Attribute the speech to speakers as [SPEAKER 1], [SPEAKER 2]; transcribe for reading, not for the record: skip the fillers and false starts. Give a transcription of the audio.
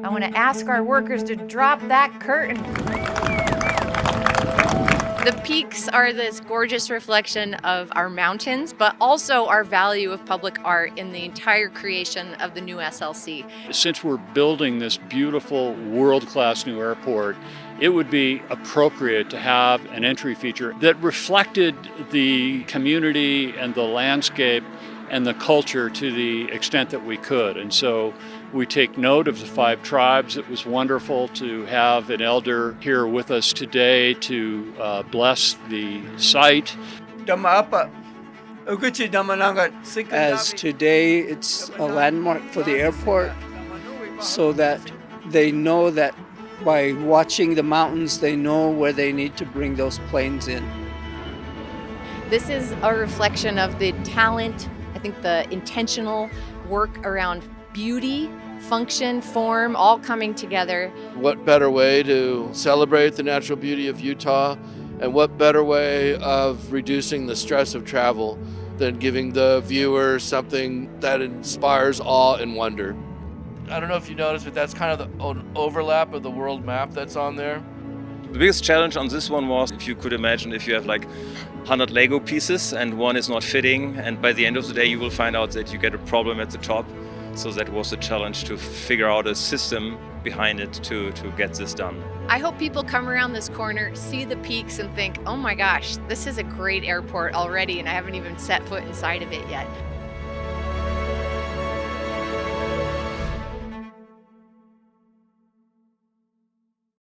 [SPEAKER 1] I want to ask our workers to drop that curtain. The peaks are this gorgeous reflection of our mountains, but also our value of public art in the entire creation of the new SLC.
[SPEAKER 2] Since we're building this beautiful world-class new airport, it would be appropriate to have an entry feature that reflected the community and the landscape and the culture to the extent that we could. And so we take note of the 5 tribes. It was wonderful to have an elder here with us today to bless the site.
[SPEAKER 3] As today it's a landmark for the airport, so that they know that by watching the mountains, they know where they need to bring those planes in.
[SPEAKER 1] This is a reflection of the talent, I think the intentional work around beauty, function, form, all coming together.
[SPEAKER 4] What better way to celebrate the natural beauty of Utah, and what better way of reducing the stress of travel than giving the viewer something that inspires awe and wonder. I don't know if you noticed, but that's kind of an overlap of the world map that's on there.
[SPEAKER 5] The biggest challenge on this one was, if you could imagine, if you have like 100 Lego pieces and one is not fitting, and by the end of the day you will find out that you get a problem at the top. So that was the challenge, to figure out a system behind it to get this done.
[SPEAKER 1] I hope people come around this corner, see the peaks and think, oh my gosh, this is a great airport already and I haven't even set foot inside of it yet.